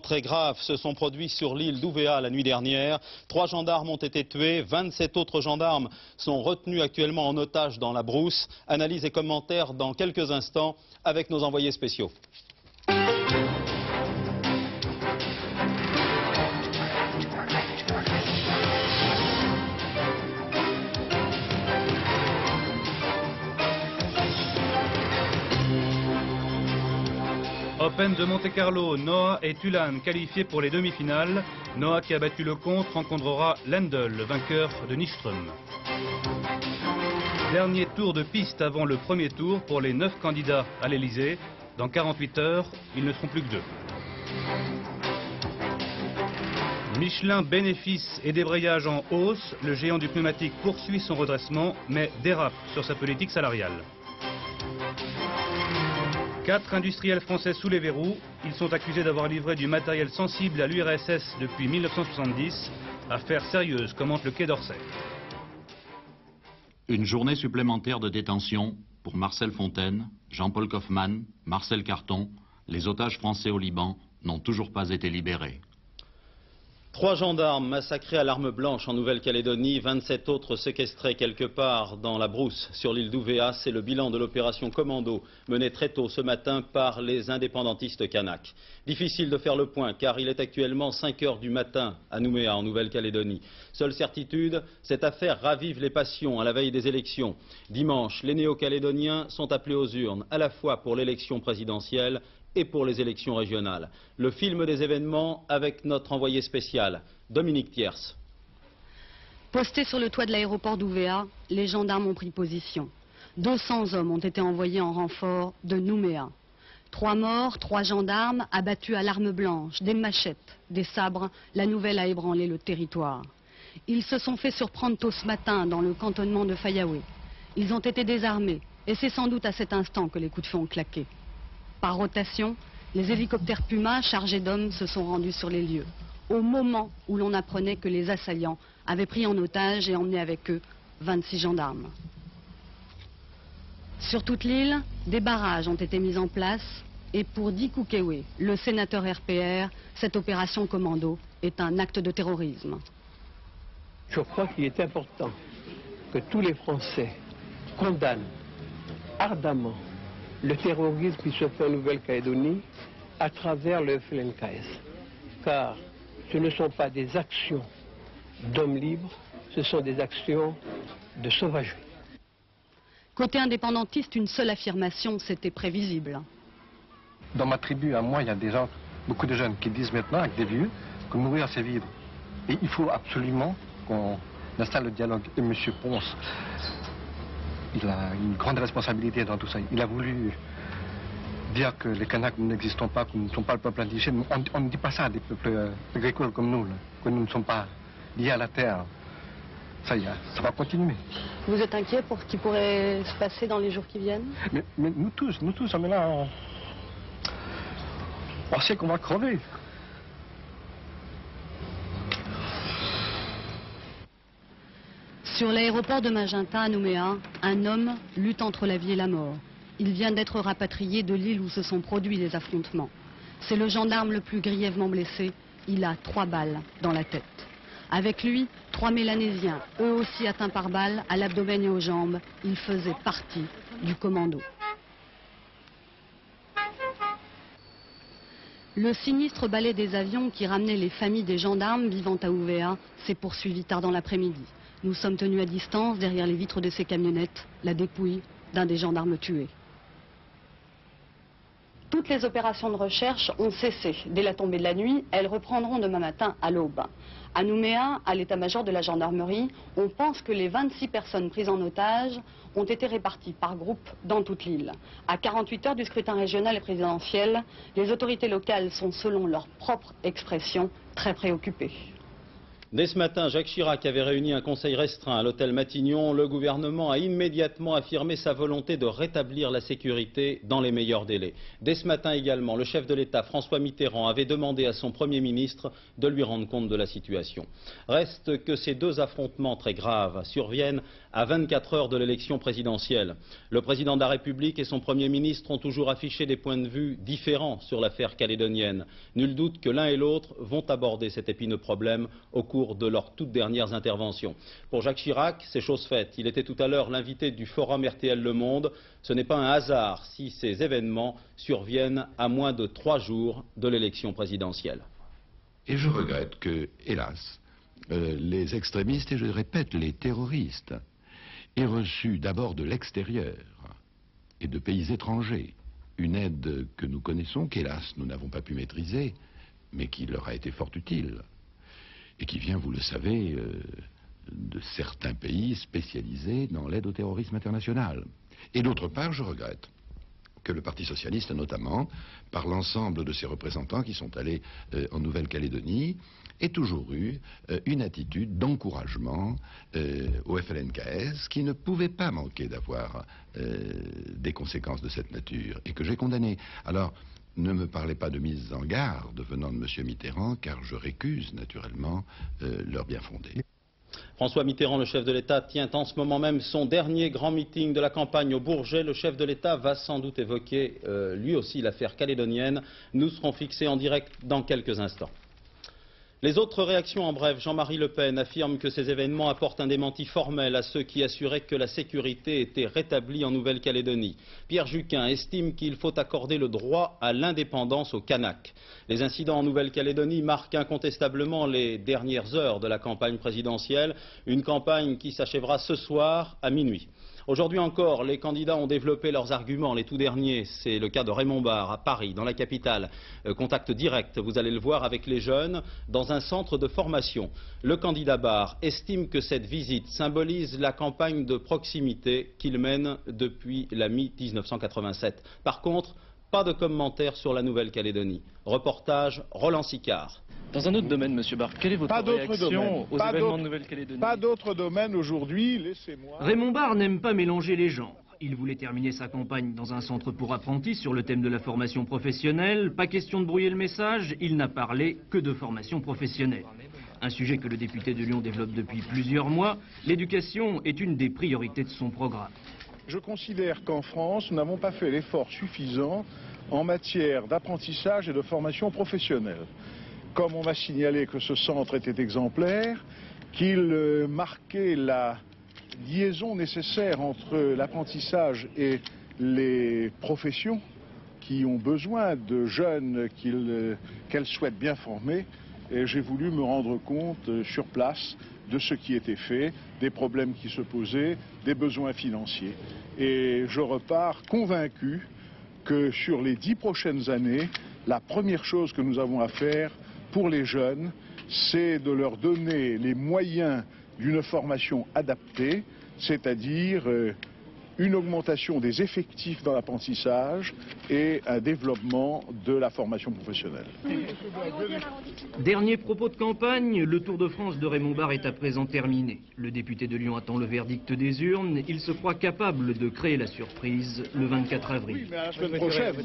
Très graves se sont produits sur l'île d'Ouvéa la nuit dernière. 3 gendarmes ont été tués, 27 autres gendarmes sont retenus actuellement en otage dans la brousse. Analyse et commentaires dans quelques instants avec nos envoyés spéciaux. Open de Monte-Carlo, Noah et Tulane qualifiés pour les demi-finales. Noah qui a battu le contre rencontrera Lendl, le vainqueur de Nyström. Dernier tour de piste avant le premier tour pour les 9 candidats à l'Elysée. Dans 48 heures, ils ne seront plus que 2. Michelin bénéfices et débrayage en hausse. Le géant du pneumatique poursuit son redressement mais dérape sur sa politique salariale. 4 industriels français sous les verrous. Ils sont accusés d'avoir livré du matériel sensible à l'URSS depuis 1970. Affaire sérieuse, commente le Quai d'Orsay. Une journée supplémentaire de détention pour Marcel Fontaine, Jean-Paul Kaufmann, Marcel Carton. Les otages français au Liban n'ont toujours pas été libérés. 3 gendarmes massacrés à l'arme blanche en Nouvelle-Calédonie, 27 autres séquestrés quelque part dans la brousse sur l'île d'Ouvéa. C'est le bilan de l'opération Commando menée très tôt ce matin par les indépendantistes kanaks. Difficile de faire le point car il est actuellement 5 heures du matin à Nouméa en Nouvelle-Calédonie. Seule certitude, cette affaire ravive les passions à la veille des élections. Dimanche, les néo-calédoniens sont appelés aux urnes à la fois pour l'élection présidentielle et pour les élections régionales. Le film des événements avec notre envoyé spécial, Dominique Thiers. Postés sur le toit de l'aéroport d'Ouvéa, les gendarmes ont pris position. 200 hommes ont été envoyés en renfort de Nouméa. 3 morts, 3 gendarmes abattus à l'arme blanche, des machettes, des sabres. La nouvelle a ébranlé le territoire. Ils se sont fait surprendre tôt ce matin dans le cantonnement de Fayaoué. Ils ont été désarmés et c'est sans doute à cet instant que les coups de feu ont claqué. Par rotation, les hélicoptères Puma chargés d'hommes se sont rendus sur les lieux, au moment où l'on apprenait que les assaillants avaient pris en otage et emmené avec eux 26 gendarmes. Sur toute l'île, des barrages ont été mis en place et pour Diku Kewe, le sénateur RPR, cette opération commando est un acte de terrorisme. Je crois qu'il est important que tous les Français condamnent ardemment le terrorisme qui se fait en Nouvelle-Calédonie à travers le FLNKS. Car ce ne sont pas des actions d'hommes libres, ce sont des actions de sauvagerie. Côté indépendantiste, une seule affirmation, c'était prévisible. Dans ma tribu, à moi, il y a des gens, beaucoup de jeunes qui disent maintenant, avec des vieux, que mourir c'est vivre. Et il faut absolument qu'on installe le dialogue. Et M. Ponce, il a une grande responsabilité dans tout ça. Il a voulu dire que les Kanaks n'existent pas, que nous ne sommes pas le peuple indigène. On ne dit pas ça à des peuples agricoles comme nous, là, que nous ne sommes pas liés à la terre. Ça va continuer. Vous êtes inquiet pour ce qui pourrait se passer dans les jours qui viennent? Mais nous tous, on est là, on sait qu'on va crever. Sur l'aéroport de Magenta à Nouméa, un homme lutte entre la vie et la mort. Il vient d'être rapatrié de l'île où se sont produits les affrontements. C'est le gendarme le plus grièvement blessé. Il a 3 balles dans la tête. Avec lui, 3 Mélanésiens, eux aussi atteints par balles, à l'abdomen et aux jambes. Ils faisaient partie du commando. Le sinistre balai des avions qui ramenait les familles des gendarmes vivant à Ouvéa s'est poursuivi tard dans l'après-midi. Nous sommes tenus à distance derrière les vitres de ces camionnettes, la dépouille d'un des gendarmes tués. Toutes les opérations de recherche ont cessé. Dès la tombée de la nuit, elles reprendront demain matin à l'aube. À Nouméa, à l'état-major de la gendarmerie, on pense que les 26 personnes prises en otage ont été réparties par groupe dans toute l'île. À 48 heures du scrutin régional et présidentiel, les autorités locales sont, selon leur propre expression, très préoccupées. Dès ce matin, Jacques Chirac avait réuni un conseil restreint à l'hôtel Matignon. Le gouvernement a immédiatement affirmé sa volonté de rétablir la sécurité dans les meilleurs délais. Dès ce matin également, le chef de l'État, François Mitterrand, avait demandé à son Premier ministre de lui rendre compte de la situation. Reste que ces deux affrontements très graves surviennent à 24 heures de l'élection présidentielle. Le président de la République et son Premier ministre ont toujours affiché des points de vue différents sur l'affaire calédonienne. Nul doute que l'un et l'autre vont aborder cet épineux problème au cours de leurs toutes dernières interventions. Pour Jacques Chirac, c'est chose faite. Il était tout à l'heure l'invité du forum RTL Le Monde. Ce n'est pas un hasard si ces événements surviennent à moins de 3 jours de l'élection présidentielle. Et je regrette que, hélas, les extrémistes, et je répète, les terroristes, aient reçu d'abord de l'extérieur et de pays étrangers une aide que nous connaissons, qu'hélas nous n'avons pas pu maîtriser, mais qui leur a été fort utile, et qui vient, vous le savez, de certains pays spécialisés dans l'aide au terrorisme international. Et d'autre part, je regrette que le Parti socialiste, notamment, par l'ensemble de ses représentants qui sont allés en Nouvelle-Calédonie, ait toujours eu une attitude d'encouragement au FLNKS qui ne pouvait pas manquer d'avoir des conséquences de cette nature, et que j'ai condamné. Alors, ne me parlez pas de mise en garde venant de M. Mitterrand, car je récuse naturellement leur bien fondé. François Mitterrand, le chef de l'État, tient en ce moment même son dernier grand meeting de la campagne au Bourget. Le chef de l'État va sans doute évoquer lui aussi l'affaire calédonienne. Nous serons fixés en direct dans quelques instants. Les autres réactions en bref. Jean-Marie Le Pen affirme que ces événements apportent un démenti formel à ceux qui assuraient que la sécurité était rétablie en Nouvelle-Calédonie. Pierre Juquin estime qu'il faut accorder le droit à l'indépendance aux Kanaks. Les incidents en Nouvelle-Calédonie marquent incontestablement les dernières heures de la campagne présidentielle, une campagne qui s'achèvera ce soir à minuit. Aujourd'hui encore, les candidats ont développé leurs arguments. Les tout derniers, c'est le cas de Raymond Barre à Paris, dans la capitale. Contact direct, vous allez le voir, avec les jeunes dans un centre de formation. Le candidat Barre estime que cette visite symbolise la campagne de proximité qu'il mène depuis la mi-1987. Par contre, pas de commentaires sur la Nouvelle-Calédonie. Reportage Roland Sicard. Dans un autre domaine, Monsieur Barre, quelle est votre réaction aux événements de Nouvelle-Calédonie? Pas d'autre domaine aujourd'hui, laissez-moi. Raymond Barre n'aime pas mélanger les genres. Il voulait terminer sa campagne dans un centre pour apprentis sur le thème de la formation professionnelle. Pas question de brouiller le message, il n'a parlé que de formation professionnelle. Un sujet que le député de Lyon développe depuis plusieurs mois. L'éducation est une des priorités de son programme. Je considère qu'en France, nous n'avons pas fait l'effort suffisant en matière d'apprentissage et de formation professionnelle. Comme on m'a signalé que ce centre était exemplaire, qu'il marquait la liaison nécessaire entre l'apprentissage et les professions qui ont besoin de jeunes qu'elles souhaitent bien former, et j'ai voulu me rendre compte sur place de ce qui était fait, des problèmes qui se posaient, des besoins financiers. Et je repars convaincu que sur les 10 prochaines années, la première chose que nous avons à faire pour les jeunes, c'est de leur donner les moyens d'une formation adaptée, c'est-à-dire une augmentation des effectifs dans l'apprentissage et un développement de la formation professionnelle. Dernier propos de campagne, le Tour de France de Raymond Barre est à présent terminé. Le député de Lyon attend le verdict des urnes. Il se croit capable de créer la surprise le 24 avril. Oui, mais à la semaine prochaine.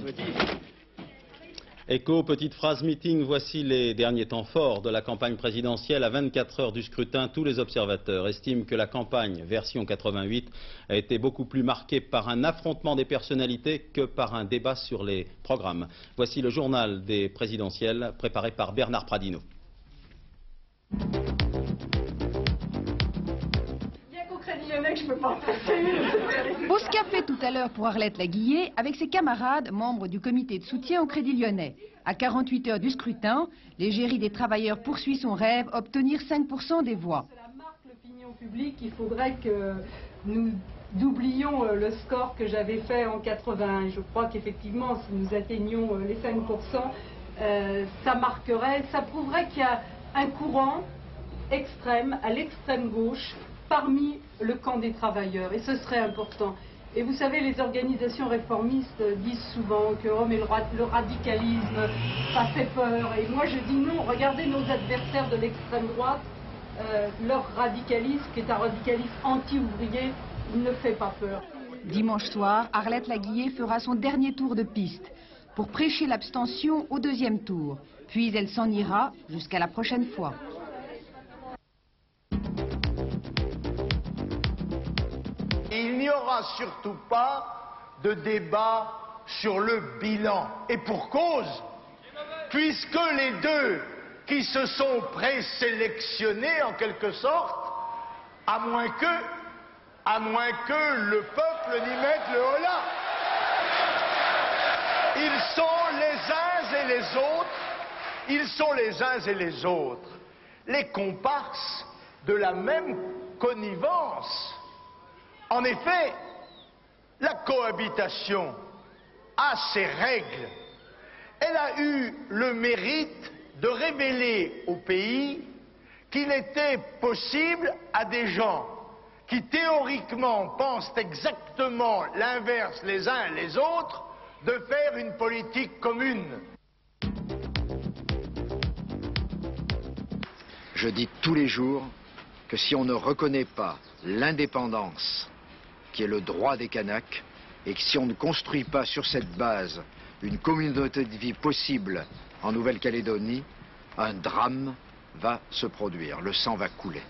Écho, petite phrase meeting, voici les derniers temps forts de la campagne présidentielle. À 24 heures du scrutin, tous les observateurs estiment que la campagne version 88 a été beaucoup plus marquée par un affrontement des personnalités que par un débat sur les programmes. Voici le journal des présidentielles préparé par Bernard Pradino. Pause café tout à l'heure pour Arlette Laguillet avec ses camarades, membres du comité de soutien au Crédit Lyonnais. À 48 heures du scrutin, l'égérie des travailleurs poursuit son rêve, obtenir 5% des voix. Cela marque l'opinion publique. Il faudrait que nous doublions le score que j'avais fait en 81. Je crois qu'effectivement, si nous atteignions les 5%, ça marquerait, ça prouverait qu'il y a un courant extrême, à l'extrême gauche, parmi le camp des travailleurs, et ce serait important. Et vous savez, les organisations réformistes disent souvent que oh, mais le radicalisme, ça fait peur. Et moi je dis non, regardez nos adversaires de l'extrême droite, leur radicalisme, qui est un radicalisme anti-ouvrier, ne fait pas peur. Dimanche soir, Arlette Laguiller fera son dernier tour de piste pour prêcher l'abstention au deuxième tour. Puis elle s'en ira jusqu'à la prochaine fois. Il n'y aura surtout pas de débat sur le bilan. Et pour cause, puisque les deux qui se sont présélectionnés en quelque sorte, à moins que le peuple n'y mette le holà. Ils sont les uns et les autres, les comparses de la même connivence. En effet, la cohabitation a ses règles. Elle a eu le mérite de révéler au pays qu'il était possible à des gens qui théoriquement pensent exactement l'inverse les uns les autres, de faire une politique commune. Je dis tous les jours que si on ne reconnaît pas l'indépendance, qui est le droit des Kanaks, et que si on ne construit pas sur cette base une communauté de vie possible en Nouvelle-Calédonie, un drame va se produire, le sang va couler.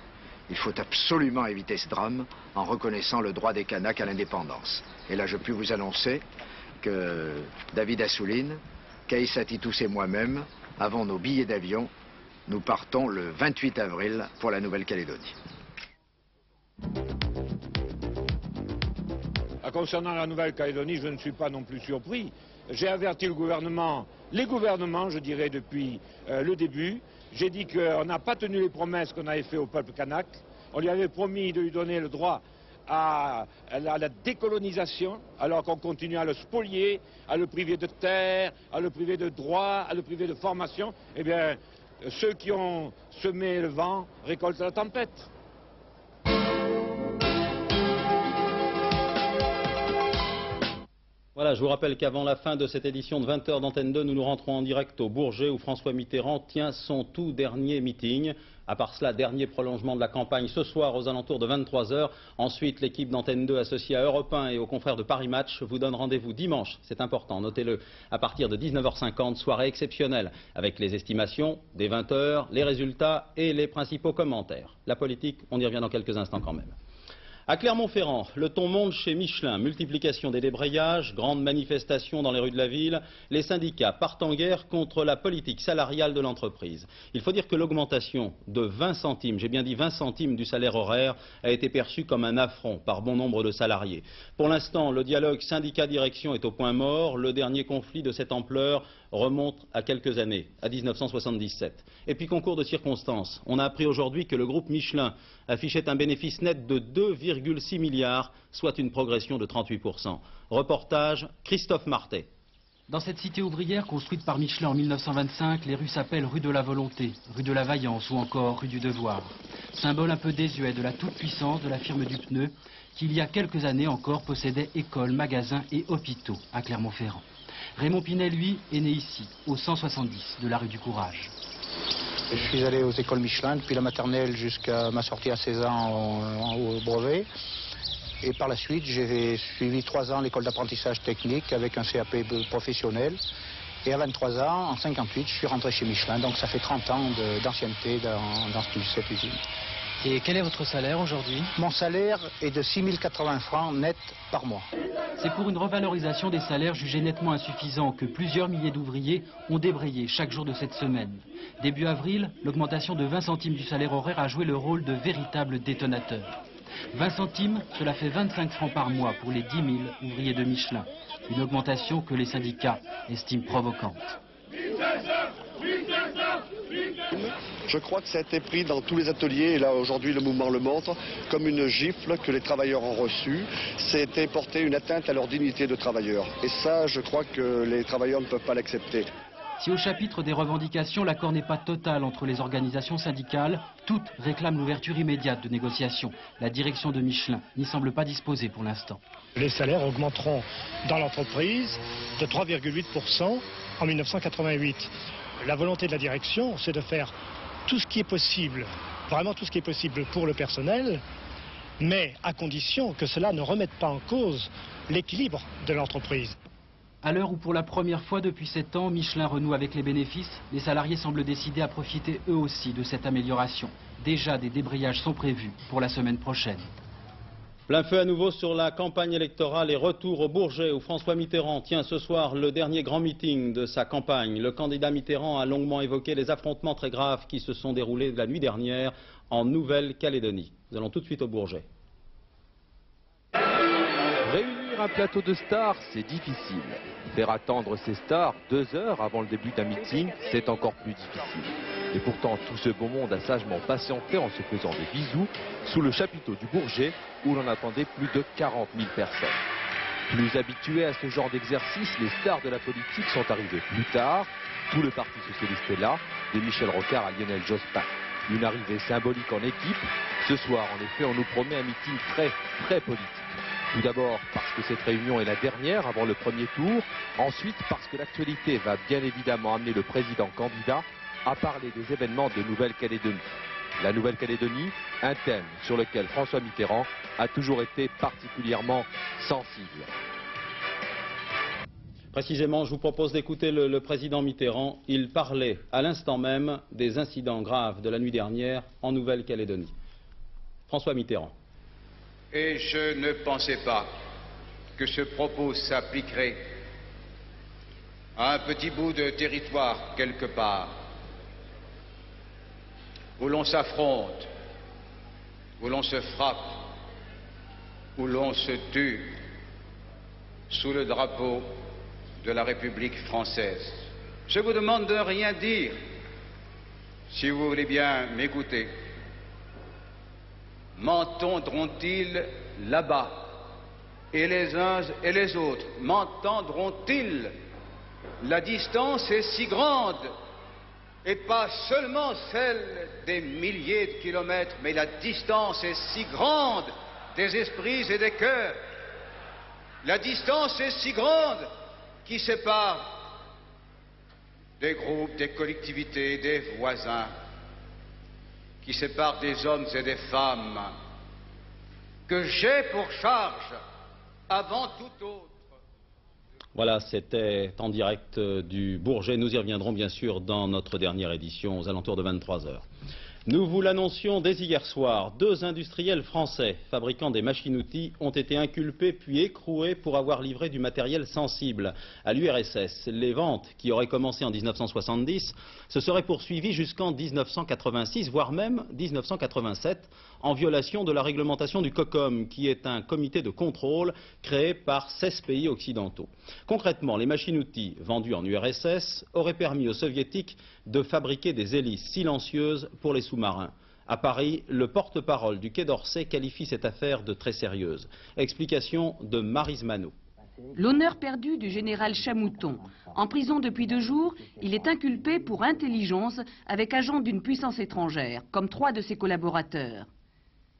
Il faut absolument éviter ce drame en reconnaissant le droit des Kanaks à l'indépendance. Et là, je puis vous annoncer que David Assouline, Kaïssa Titous et moi-même avons nos billets d'avion. Nous partons le 28 avril pour la Nouvelle-Calédonie. Concernant la Nouvelle-Calédonie, je ne suis pas non plus surpris. J'ai averti le gouvernement, les gouvernements, je dirais, depuis le début. J'ai dit qu'on n'a pas tenu les promesses qu'on avait faites au peuple kanak. On lui avait promis de lui donner le droit à la décolonisation, alors qu'on continue à le spolier, à le priver de terre, à le priver de droits, à le priver de formation. Eh bien, ceux qui ont semé le vent récoltent la tempête. Voilà, je vous rappelle qu'avant la fin de cette édition de 20h d'Antenne 2, nous nous rentrons en direct au Bourget où François Mitterrand tient son tout dernier meeting. À part cela, dernier prolongement de la campagne ce soir aux alentours de 23h. Ensuite, l'équipe d'Antenne 2 associée à Europe 1 et aux confrères de Paris Match vous donne rendez-vous dimanche, c'est important, notez-le, à partir de 19h50, soirée exceptionnelle, avec les estimations des 20h, les résultats et les principaux commentaires. La politique, on y revient dans quelques instants quand même. À Clermont-Ferrand, le ton monte chez Michelin. Multiplication des débrayages, grandes manifestations dans les rues de la ville. Les syndicats partent en guerre contre la politique salariale de l'entreprise. Il faut dire que l'augmentation de 20 centimes, j'ai bien dit 20 centimes du salaire horaire, a été perçue comme un affront par bon nombre de salariés. Pour l'instant, le dialogue syndicat-direction est au point mort. Le dernier conflit de cette ampleur remonte à quelques années, à 1977. Et puis, concours de circonstances, on a appris aujourd'hui que le groupe Michelin affichait un bénéfice net de 2,6 milliards, soit une progression de 38%. Reportage, Christophe Martet. Dans cette cité ouvrière construite par Michelin en 1925, les rues s'appellent rue de la Volonté, rue de la Vaillance ou encore rue du Devoir. Symbole un peu désuet de la toute-puissance de la firme du pneu, qui il y a quelques années encore possédait écoles, magasins et hôpitaux à Clermont-Ferrand. Raymond Pinet, lui, est né ici, au 170 de la rue du Courage. Je suis allé aux écoles Michelin depuis la maternelle jusqu'à ma sortie à 16 ans au brevet. Et par la suite, j'ai suivi 3 ans l'école d'apprentissage technique avec un CAP professionnel. Et à 23 ans, en 58, je suis rentré chez Michelin. Donc ça fait 30 ans d'ancienneté dans cette usine. Et quel est votre salaire aujourd'hui? Mon salaire est de 6 080 francs net par mois. C'est pour une revalorisation des salaires jugés nettement insuffisants que plusieurs milliers d'ouvriers ont débrayé chaque jour de cette semaine. Début avril, l'augmentation de 20 centimes du salaire horaire a joué le rôle de véritable détonateur. 20 centimes, cela fait 25 francs par mois pour les 10 000 ouvriers de Michelin. Une augmentation que les syndicats estiment provocante. Je crois que ça a été pris dans tous les ateliers, et là aujourd'hui le mouvement le montre, comme une gifle que les travailleurs ont reçue. C'était porter une atteinte à leur dignité de travailleurs. Et ça, je crois que les travailleurs ne peuvent pas l'accepter. Si au chapitre des revendications, l'accord n'est pas total entre les organisations syndicales, toutes réclament l'ouverture immédiate de négociations. La direction de Michelin n'y semble pas disposée pour l'instant. Les salaires augmenteront dans l'entreprise de 3,8% en 1988. La volonté de la direction, c'est de faire tout ce qui est possible vraiment tout ce qui est possible pour le personnel, mais à condition que cela ne remette pas en cause l'équilibre de l'entreprise. À l'heure où pour la première fois depuis 7 ans, Michelin renoue avec les bénéfices, les salariés semblent décidés à profiter eux aussi de cette amélioration. Déjà, des débrayages sont prévus pour la semaine prochaine. Plein feu à nouveau sur la campagne électorale et retour au Bourget où François Mitterrand tient ce soir le dernier grand meeting de sa campagne. Le candidat Mitterrand a longuement évoqué les affrontements très graves qui se sont déroulés la nuit dernière en Nouvelle-Calédonie. Nous allons tout de suite au Bourget. Réunir un plateau de stars, c'est difficile. Faire attendre ces stars 2 heures avant le début d'un meeting, c'est encore plus difficile. Et pourtant, tout ce beau monde a sagement patienté en se faisant des bisous sous le chapiteau du Bourget où l'on attendait plus de 40 000 personnes. Plus habitués à ce genre d'exercice, les stars de la politique sont arrivés plus tard. Tout le Parti socialiste est là, de Michel Rocard à Lionel Jospin. Une arrivée symbolique en équipe. Ce soir, en effet, on nous promet un meeting très politique. Tout d'abord parce que cette réunion est la dernière avant le premier tour. Ensuite parce que l'actualité va bien évidemment amener le président candidat à parler des événements de Nouvelle-Calédonie. La Nouvelle-Calédonie, un thème sur lequel François Mitterrand a toujours été particulièrement sensible. Précisément, je vous propose d'écouter le président Mitterrand. Il parlait à l'instant même des incidents graves de la nuit dernière en Nouvelle-Calédonie. François Mitterrand. Et je ne pensais pas que ce propos s'appliquerait à un petit bout de territoire quelque part, où l'on s'affronte, où l'on se frappe, où l'on se tue, sous le drapeau de la République française. Je vous demande de ne rien dire, si vous voulez bien m'écouter. M'entendront-ils là-bas? Et les uns et les autres, m'entendront-ils? La distance est si grande, et pas seulement celle des milliers de kilomètres, mais la distance est si grande des esprits et des cœurs. La distance est si grande qui sépare des groupes, des collectivités, des voisins, qui sépare des hommes et des femmes, que j'ai pour charge avant tout autre. Voilà, c'était en direct du Bourget. Nous y reviendrons bien sûr dans notre dernière édition aux alentours de 23 h. Nous vous l'annoncions dès hier soir. 2 industriels français fabriquant des machines-outils ont été inculpés puis écroués pour avoir livré du matériel sensible à l'URSS. Les ventes, qui auraient commencé en 1970, se seraient poursuivies jusqu'en 1986, voire même 1987, en violation de la réglementation du COCOM, qui est un comité de contrôle créé par 16 pays occidentaux. Concrètement, les machines-outils vendues en URSS auraient permis aux soviétiques de fabriquer des hélices silencieuses pour les sous-marins. À Paris, le porte-parole du Quai d'Orsay qualifie cette affaire de très sérieuse. Explication de Maryse Manot. L'honneur perdu du général Chamouton. En prison depuis 2 jours, il est inculpé pour intelligence avec agent d'une puissance étrangère, comme 3 de ses collaborateurs.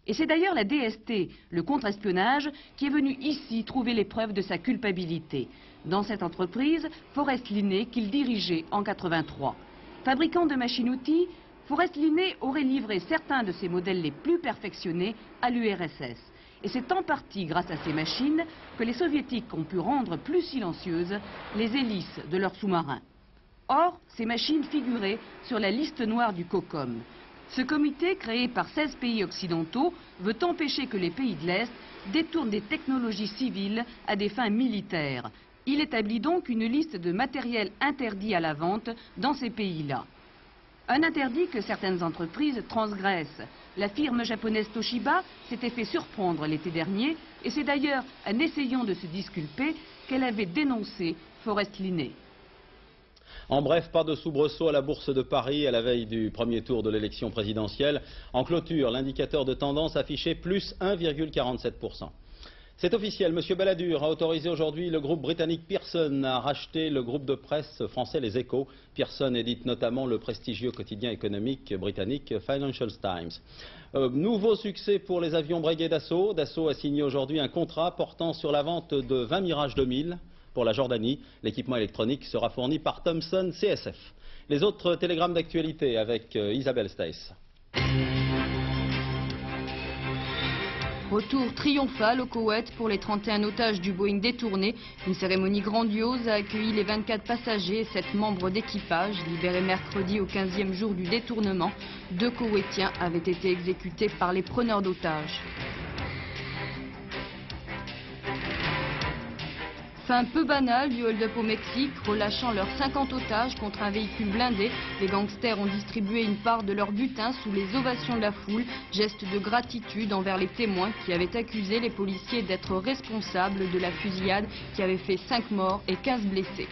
Et c'est d'ailleurs la DST, le contre-espionnage, qui est venu ici trouver les preuves de sa culpabilité. Dans cette entreprise, Forest Linné, qu'il dirigeait en 83. Fabricant de machines-outils, Forest Linné aurait livré certains de ses modèles les plus perfectionnés à l'URSS. Et c'est en partie grâce à ces machines que les soviétiques ont pu rendre plus silencieuses les hélices de leurs sous-marins. Or, ces machines figuraient sur la liste noire du COCOM. Ce comité, créé par 16 pays occidentaux, veut empêcher que les pays de l'Est détournent des technologies civiles à des fins militaires. Il établit donc une liste de matériel interdit à la vente dans ces pays-là. Un interdit que certaines entreprises transgressent. La firme japonaise Toshiba s'était fait surprendre l'été dernier, et c'est d'ailleurs en essayant de se disculper qu'elle avait dénoncé Forest Linné. En bref, pas de soubresaut à la Bourse de Paris à la veille du premier tour de l'élection présidentielle. En clôture, l'indicateur de tendance affichait plus 1,47%. C'est officiel, M. Balladur a autorisé aujourd'hui le groupe britannique Pearson à racheter le groupe de presse français Les Échos. Pearson édite notamment le prestigieux quotidien économique britannique Financial Times. Nouveau succès pour les avions Breguet d'Assaut. Dassault a signé aujourd'hui un contrat portant sur la vente de 20 Mirage 2000. Pour la Jordanie, l'équipement électronique sera fourni par Thomson CSF. Les autres télégrammes d'actualité avec Isabelle Staes. Retour triomphal au Koweït pour les 31 otages du Boeing détourné. Une cérémonie grandiose a accueilli les 24 passagers et 7 membres d'équipage. Libérés mercredi au 15e jour du détournement, 2 Koweïtiens avaient été exécutés par les preneurs d'otages. Fin peu banale du hold-up au Mexique, relâchant leurs 50 otages contre un véhicule blindé. Les gangsters ont distribué une part de leur butin sous les ovations de la foule, geste de gratitude envers les témoins qui avaient accusé les policiers d'être responsables de la fusillade qui avait fait 5 morts et 15 blessés.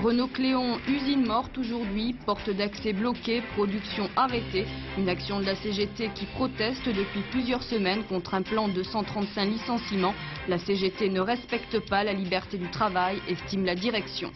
Renault Cléon, usine morte aujourd'hui, porte d'accès bloquée, production arrêtée. Une action de la CGT qui proteste depuis plusieurs semaines contre un plan de 135 licenciements. La CGT ne respecte pas la liberté du travail, estime la direction.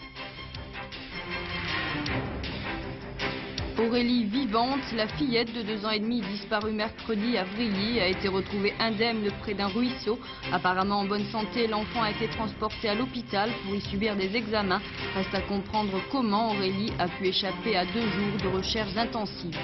Aurélie vivante, la fillette de 2 ans et demi disparue mercredi à Vrilly, a été retrouvée indemne près d'un ruisseau. Apparemment en bonne santé, l'enfant a été transporté à l'hôpital pour y subir des examens. Reste à comprendre comment Aurélie a pu échapper à 2 jours de recherches intensives.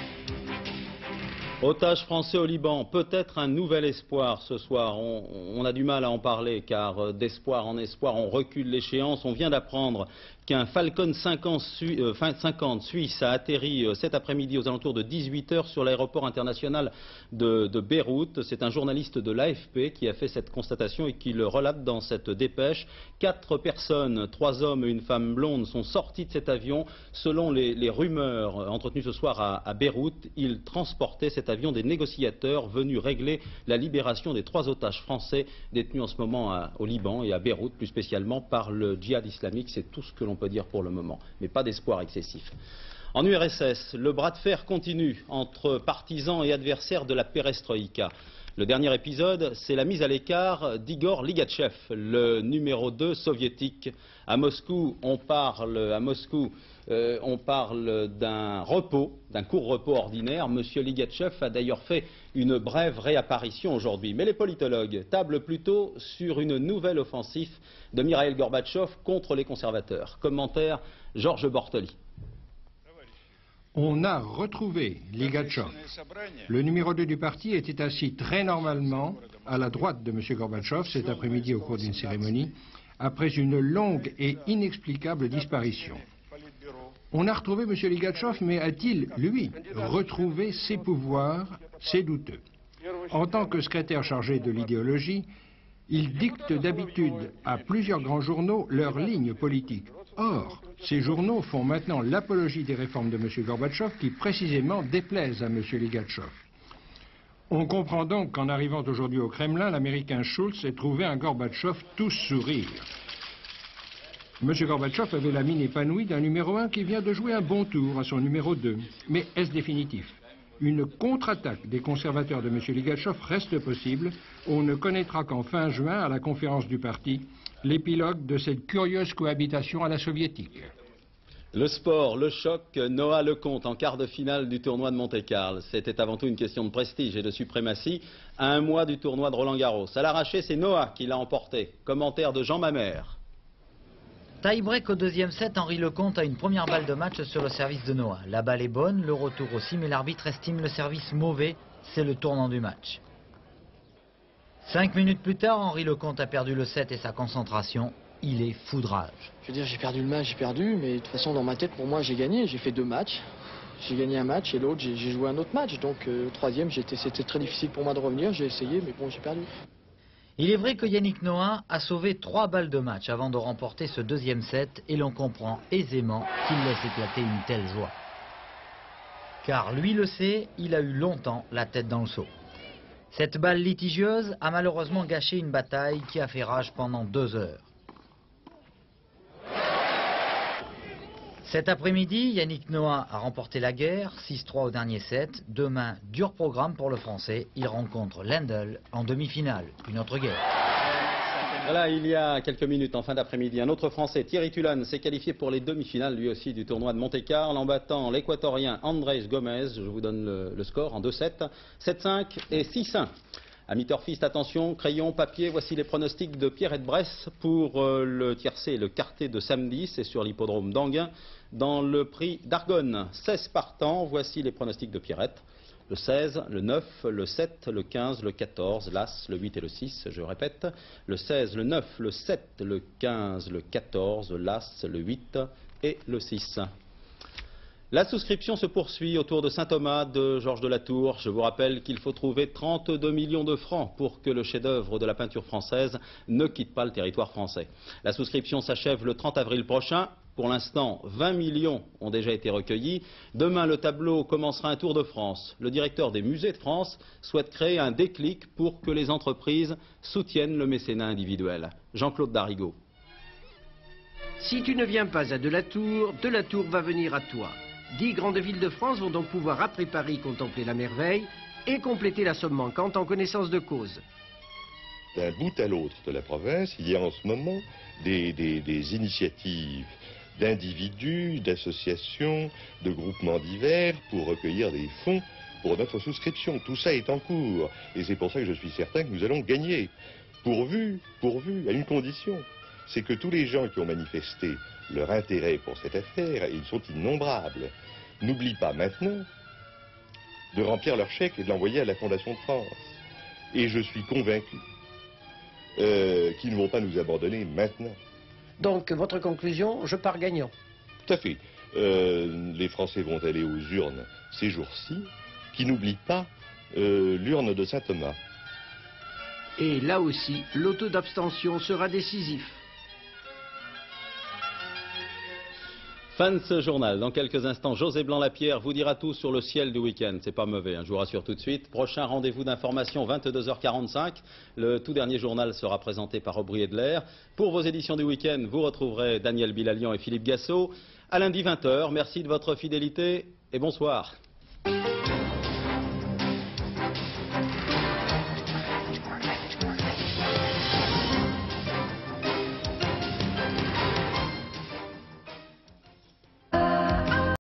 Otages français au Liban, peut-être un nouvel espoir ce soir. On a du mal à en parler car d'espoir en espoir, on recule l'échéance. On vient d'apprendre qu'un Falcon 50 suisse a atterri cet après-midi aux alentours de 18 h sur l'aéroport international de Beyrouth. C'est un journaliste de l'AFP qui a fait cette constatation et qui le relate dans cette dépêche. 4 personnes, 3 hommes et une femme blonde sont sortis de cet avion. Selon les rumeurs entretenues ce soir à Beyrouth, ils transportaient cet avion des négociateurs venus régler la libération des 3 otages français détenus en ce moment au Liban et à Beyrouth plus spécialement par le djihad islamique. C'est tout ce que l'on peut dire pour le moment, mais pas d'espoir excessif. En URSS, le bras de fer continue entre partisans et adversaires de la perestroïka. Le dernier épisode, c'est la mise à l'écart d'Igor Ligachev, le numéro 2 soviétique. À Moscou, on parle d'un repos, d'un court repos ordinaire. Monsieur Ligachev a d'ailleurs fait une brève réapparition aujourd'hui. Mais les politologues tablent plutôt sur une nouvelle offensive de Mikhaïl Gorbatchev contre les conservateurs. Commentaire Georges Bortoli. On a retrouvé Ligachev. Le numéro 2 du parti était assis très normalement à la droite de M. Gorbatchev cet après-midi au cours d'une cérémonie, après une longue et inexplicable disparition. On a retrouvé M. Ligachev, mais a-t-il, lui, retrouvé ses pouvoirs? C'est douteux. En tant que secrétaire chargé de l'idéologie, il dicte d'habitude à plusieurs grands journaux leurs lignes politiques. Or, ces journaux font maintenant l'apologie des réformes de M. Gorbatchev qui précisément déplaisent à M. Ligachev. On comprend donc qu'en arrivant aujourd'hui au Kremlin, l'Américain Schultz ait trouvé un Gorbatchev tout sourire. M. Gorbatchev avait la mine épanouie d'un numéro 1 qui vient de jouer un bon tour à son numéro 2. Mais est-ce définitif? Une contre-attaque des conservateurs de M. Ligachev reste possible. On ne connaîtra qu'en fin juin, à la conférence du parti, l'épilogue de cette curieuse cohabitation à la soviétique. Le sport, le choc, Noah Lecomte en quart de finale du tournoi de Monte-Carlo. C'était avant tout une question de prestige et de suprématie. À 1 mois du tournoi de Roland-Garros. À l'arraché, c'est Noah qui l'a emporté. Commentaire de Jean Mamère. Tie-break au 2e set, Henri Lecomte a une première balle de match sur le service de Noah. La balle est bonne, le retour aussi, mais l'arbitre estime le service mauvais. C'est le tournant du match. 5 minutes plus tard, Henri Lecomte a perdu le set et sa concentration. Il est foudrage. Je veux dire, j'ai perdu le match, j'ai perdu, mais de toute façon, dans ma tête, pour moi, j'ai gagné. J'ai fait 2 matchs. J'ai gagné un match et l'autre, j'ai joué un autre match. Donc, le 3e, c'était très difficile pour moi de revenir. J'ai essayé, mais bon, j'ai perdu. Il est vrai que Yannick Noah a sauvé 3 balles de match avant de remporter ce 2e set et l'on comprend aisément qu'il laisse éclater une telle joie. Car lui le sait, il a eu longtemps la tête dans le seau. Cette balle litigieuse a malheureusement gâché une bataille qui a fait rage pendant 2 heures. Cet après-midi, Yannick Noah a remporté la guerre, 6-3 au dernier set. Demain, dur programme pour le Français. Il rencontre Lendl en demi-finale. Une autre guerre. Voilà, il y a quelques minutes en fin d'après-midi, un autre Français, Thierry Tulane, s'est qualifié pour les demi-finales, lui aussi, du tournoi de Monte-Carlo, en battant l'Équatorien Andrés Gomez. Je vous donne le score en 2-7, 7-5 et 6-1. Amis turfistes, attention, crayon, papier, voici les pronostics de Pierrette Bresse pour le tiercé et le quarté de samedi. C'est sur l'hippodrome d'Anguin, dans le prix d'Argonne. 16 partants, voici les pronostics de Pierrette. Le 16, le 9, le 7, le 15, le 14, l'As, le 8 et le 6, je répète. Le 16, le 9, le 7, le 15, le 14, l'As, le 8 et le 6. La souscription se poursuit autour de Saint-Thomas de Georges de la Tour. Je vous rappelle qu'il faut trouver 32 millions de francs pour que le chef-d'œuvre de la peinture française ne quitte pas le territoire français. La souscription s'achève le 30 avril prochain. Pour l'instant, 20 millions ont déjà été recueillis. Demain, le tableau commencera un tour de France. Le directeur des musées de France souhaite créer un déclic pour que les entreprises soutiennent le mécénat individuel. Jean-Claude Darigo. Si tu ne viens pas à de la Tour va venir à toi. 10 grandes villes de France vont donc pouvoir, après Paris, contempler la merveille et compléter la somme manquante en connaissance de cause. D'un bout à l'autre de la province, il y a en ce moment des initiatives d'individus, d'associations, de groupements divers pour recueillir des fonds pour notre souscription. Tout ça est en cours et c'est pour ça que je suis certain que nous allons gagner. Pourvu, à une condition, c'est que tous les gens qui ont manifesté leur intérêt pour cette affaire, et ils sont innombrables, n'oublient pas maintenant de remplir leur chèque et de l'envoyer à la Fondation de France. Et je suis convaincu qu'ils ne vont pas nous abandonner maintenant. Donc, votre conclusion, je pars gagnant. Tout à fait. Les Français vont aller aux urnes ces jours-ci, qui n'oublient pas l'urne de Saint-Thomas. Et là aussi, le taux d'abstention sera décisif. Fin de ce journal. Dans quelques instants, José Blanc-Lapierre vous dira tout sur le ciel du week-end. C'est pas mauvais, hein, je vous rassure tout de suite. Prochain rendez-vous d'information, 22h45. Le tout dernier journal sera présenté par Aubry Edler. Pour vos éditions du week-end, vous retrouverez Daniel Bilalian et Philippe Gassot. À lundi 20h. Merci de votre fidélité et bonsoir.